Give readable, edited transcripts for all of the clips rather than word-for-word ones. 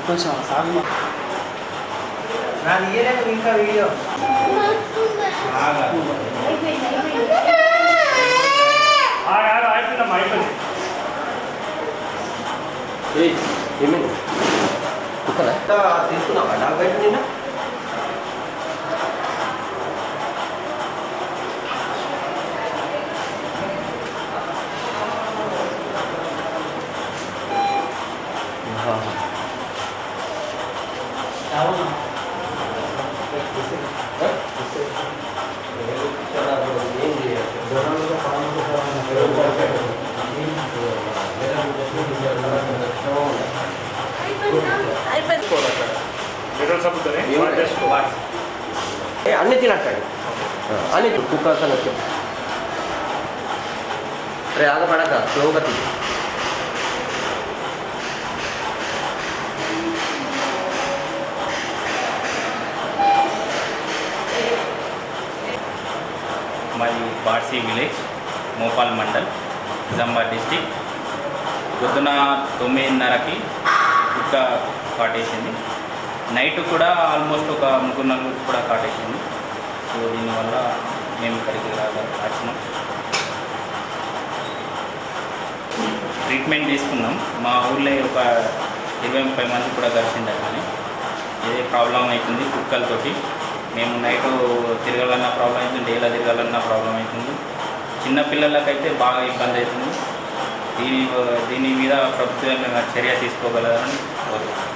కొంచెం సాగు నాది ఇయ్యలేదు ఇంకా వీడియో ఏమైంది తీసుకున్నావా డాక్టర్ బయట నిన్న అన్ని తినట్టాడు అన్ని కుక్కర్స్ అని వచ్చి రే ఆగపడక స్లోగా తిని మాది బార్సీ విలేజ్ మోపాల్ మండల్ నిజామాబాద్ డిస్టిక్ పొద్దున 9:30కి కుక్క కాటేసింది. నైట్ కూడా ఆల్మోస్ట్ ఒక 3-4 కూడా కాటేసింది. సో దీనివల్ల మేము ఇక్కడికి వచ్చినాం. ట్రీట్మెంట్ తీసుకున్నాం. మా ఊళ్ళో ఒక 20-30 మంది కూడా కలిసిండారు. కానీ ఏదే ప్రాబ్లం అవుతుంది కుక్కలతోటి. మేము నైట్ తిరగాలన్నా ప్రాబ్లం అవుతుంది, డేలా తిరగాలన్నా ప్రాబ్లం అవుతుంది. చిన్నపిల్లలకైతే బాగా ఇబ్బంది అవుతుంది. దీని మీద ప్రభుత్వం చర్య తీసుకోగలరని కోరుతున్నాను.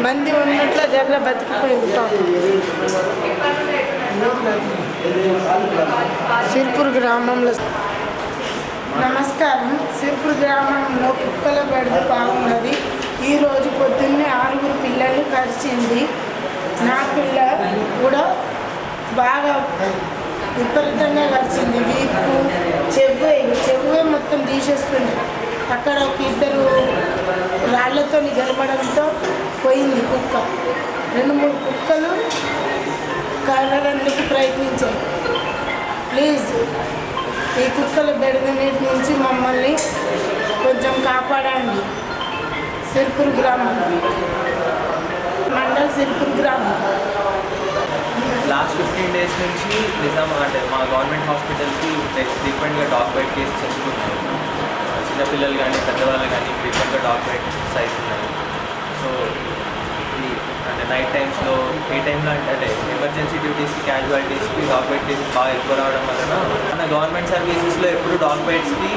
మంది ఉన్నట్ల జర్ర బతికిపోయింది. సిర్పూర్ గ్రామంలో నమస్కారం. సిర్పూర్ గ్రామంలో కుక్కల బెడద బాగున్నది. ఈరోజు పొద్దున్నే 6 పిల్లలు కరిచింది. నా పిల్ల కూడా బాగా విపరీతంగా కరిచింది. వీపు చెవ్వే మొత్తం తీసేస్తుంది. అక్కడ ఒక 2 రాళ్లతో గెలపడంతో పోయింది కుక్క. 2-3 కుక్కలు కలవడానికి ప్రయత్నించాయి. ప్లీజ్ ఈ కుక్కల బెడద నుంచి మమ్మల్ని కొంచెం కాపాడండి. సిర్పూర్ గ్రామం మండల్ సిర్పూర్ గ్రామం. లాస్ట్ 15 days నుంచి అంటే మా గవర్నమెంట్ హాస్పిటల్కి ఫ్రీక్వెంట్గా డాగ్ బైట్ కేసెస్ వస్తున్నాయి. చిన్నపిల్లలు కానీ పెద్దవాళ్ళు కానీ ఫ్రీక్వెంట్గా డాగ్ బైట్స్ అవుతున్నాయి. సో అంటే నైట్ టైమ్స్లో ఏ టైంలో అంటే ఎమర్జెన్సీ డ్యూటీస్కి క్యాజువాలిటీస్కి డాగ్ బైట్ కేసెస్ బాగా ఎక్కువ రావడం వలన మన గవర్నమెంట్ సర్వీసెస్లో ఎప్పుడు డాగ్ బైట్స్కి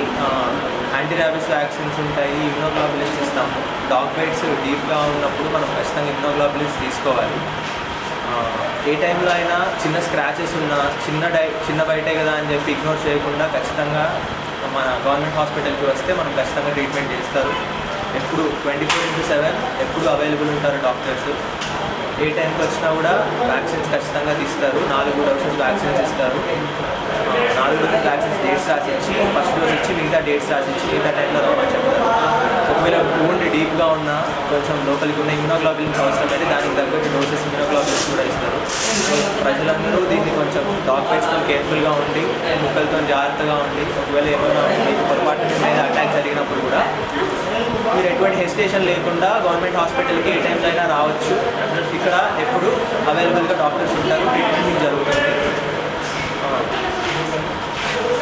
యాంటీ ర్యాబిస్ వ్యాక్సిన్స్ ఉంటాయి, ఇమ్యునోగ్లోబులిన్స్ ఇస్తాము. డాగ్ బైట్స్ డీప్గా ఉన్నప్పుడు మనం ఖచ్చితంగా ఇమ్యునోగ్లోబులిన్స్ తీసుకోవాలి. ఏ టైంలో అయినా చిన్న స్క్రాచెస్ ఉన్నా చిన్న బయటే కదా అని చెప్పి ఇగ్నోర్ చేయకుండా ఖచ్చితంగా మన గవర్నమెంట్ హాస్పిటల్కి వస్తే మనం ఖచ్చితంగా ట్రీట్మెంట్ చేస్తారు. ఎప్పుడు 24/7 ఎప్పుడు అవైలబుల్ ఉంటారు డాక్టర్స్. ఏ టైంకి వచ్చినా కూడా వ్యాక్సిన్స్ ఖచ్చితంగా తీస్తారు. 4 డోసెస్ వ్యాక్సిన్స్ ఇస్తారు. 4 డోసెస్ వ్యాక్సిన్స్ డేట్స్ రాసిచ్చి ఫస్ట్ డోస్ ఇచ్చి మిగతా డేట్స్ రాసిచ్చి మిగతా టైంలో రమ్మని చెప్తారు. ఒకవేళ wound డీప్గా ఉన్నా కొంచెం లోపలికి ఉన్న ఇమ్యునోగ్లోబులిన్స్ అవసరమైతే దానికి తగ్గట్టు డోసెస్ ఇమ్యునోగ్లోబులిన్స్ కూడా ఇస్తారు. ప్రజలందరూ దీన్ని కొంచెం డాగ్ బైట్స్తో కేర్ఫుల్గా ఉండి కుక్కలతో జాగ్రత్తగా ఉండి ఒకవేళ ఏమైనా మీకు పొరపాటు మీద అటాక్ జరిగినప్పుడు కూడా మీరు ఎటువంటి హెసిటేషన్ లేకుండా గవర్నమెంట్ హాస్పిటల్కి ఏ టైంలో అయినా రావచ్చు. ఇక్కడ ఎప్పుడు అవైలబుల్గా డాక్టర్స్ ఉంటారు. ట్రీట్మెంట్ జరుగుతుంది.